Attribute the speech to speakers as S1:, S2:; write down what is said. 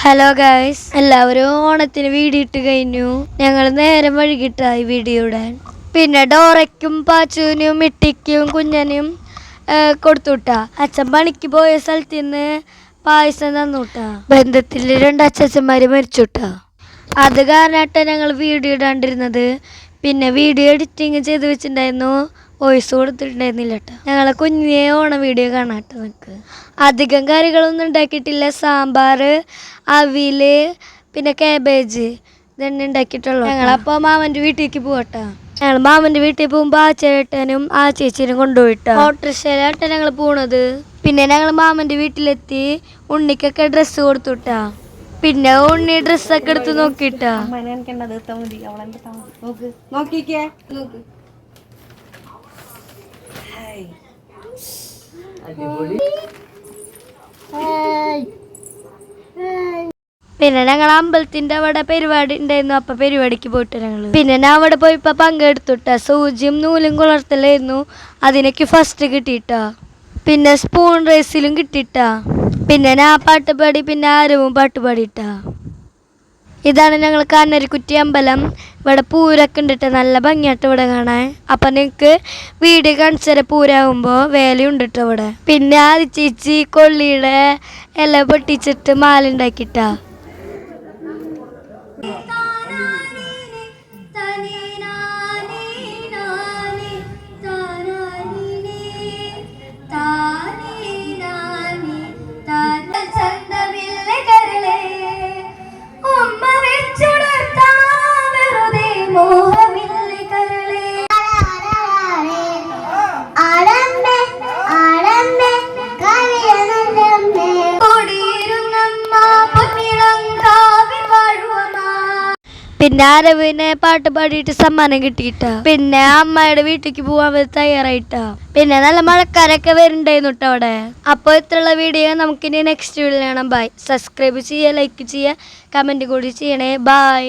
S1: Hello guys, എല്ലാവരും ഓണത്തിന് video ഇട്ട് കഴിഞ്ഞു. ഞങ്ങൾ നേരം വൈകിട്ടായി വീഡിയോ ഇടാൻ. പിന്നെ ഡോറയ്ക്കും പാച്ചുവിനും മിട്ടിക്കും കുഞ്ഞനും കൊടുത്തുവിട്ടാ. അച്ഛൻ പണിക്ക് പോയ സ്ഥലത്ത് നിന്ന് പായസം തന്നുവിട്ടാ. ബന്ധത്തിൽ 2 അച്ഛന്മാര് മരിച്ചുവിട്ടാ. അത് കാരണമായിട്ടാണ് ഞങ്ങൾ വീഡിയോ ഇടാണ്ടിരുന്നത്. പിന്നെ വീഡിയോ എഡിറ്റിങ് ചെയ്ത് വെച്ചിട്ടുണ്ടായിരുന്നു, വോയിസ് കൊടുത്തിട്ടുണ്ടായിരുന്നില്ല കേട്ടോ. ഞങ്ങളെ കുഞ്ഞിയെ ഓണം വീഡിയോ കാണാട്ടോ. നമുക്ക് അധികം കറികളൊന്നും ഉണ്ടാക്കിയിട്ടില്ല. സാമ്പാർ, അവിയല്, പിന്നെ കാബേജ് ഇതന്നെ ഉണ്ടാക്കിയിട്ടുള്ളൂ. ഞങ്ങളപ്പോൾ മാമൻ്റെ വീട്ടിലേക്ക് പോകട്ടോ. ഞങ്ങൾ മാമൻ്റെ വീട്ടിൽ പോകുമ്പോൾ ആ ചേട്ടനും ആ ചേച്ചീനും കൊണ്ടുപോയിട്ടോ. ഓട്ടോറിക്ഷയിലാട്ടോ ഞങ്ങൾ പോണത്. പിന്നെ ഞങ്ങൾ മാമൻ്റെ വീട്ടിലെത്തി. ഉണ്ണിക്കൊക്കെ ഡ്രസ്സ് കൊടുത്തുവിട്ടാ. പിന്നെ ഉണ്ണി ഡ്രസ്സൊക്കെ എടുത്ത് നോക്കിട്ടാ. പിന്നെ ഞങ്ങൾ അമ്പലത്തിന്റെ അവിടെ പരിപാടി ഉണ്ടായിരുന്നു. അപ്പൊ പരിപാടിക്ക് പോയിട്ട് ഞങ്ങള് പിന്നെ ഞാൻ അവിടെ പോയിപ്പോ പങ്കെടുത്തുട്ടാ. സൂചിയും നൂലും കുളർത്തലായിരുന്നു. അതിനൊക്കെ ഫസ്റ്റ് കിട്ടിയിട്ടാ. പിന്നെ സ്പൂൺ റേസിലും കിട്ടിയിട്ടാ. പിന്നെ ഞാൻ പാട്ട് പാടി, പിന്നെ ആരവും പാട്ട് പാടിയിട്ടാ. ഇതാണ് ഞങ്ങൾ കാനരിക്കുറ്റി അമ്പലം. ഇവിടെ പൂരൊക്കെ ഉണ്ടിട്ട് നല്ല ഭംഗിയായിട്ട് ഇവിടെ കാണാൻ. അപ്പം നിങ്ങൾക്ക് വീഡിയോ കാണിച്ചാൽ പൂരാകുമ്പോൾ വേലയുണ്ട് കേട്ടോ ഇവിടെ. പിന്നെ ആദ്യ ചേച്ചി കൊള്ളിയുടെ ഇല പൊട്ടിച്ചിട്ട് മാല ഉണ്ടാക്കിയിട്ടാ. പിന്നെ അരവിനെ പാട്ട് പാടിയിട്ട് സമ്മാനം കിട്ടിയിട്ടാ. പിന്നെ അമ്മയുടെ വീട്ടിലേക്ക് പോവാൻ തയ്യാറായിട്ടാ. പിന്നെ നല്ല മഴക്കാരൊക്കെ വരുന്നുണ്ടായിരുന്നു കേട്ടോ അവിടെ. അപ്പോൾ ഇത്രയുള്ള വീഡിയോ നമുക്കിനി നെക്സ്റ്റ് വീഡിയോ കാണാം. ബൈ. സബ്സ്ക്രൈബ് ചെയ്യുക, ലൈക്ക് ചെയ്യുക, കമൻറ്റ് കൂടി ചെയ്യണേ. ബൈ.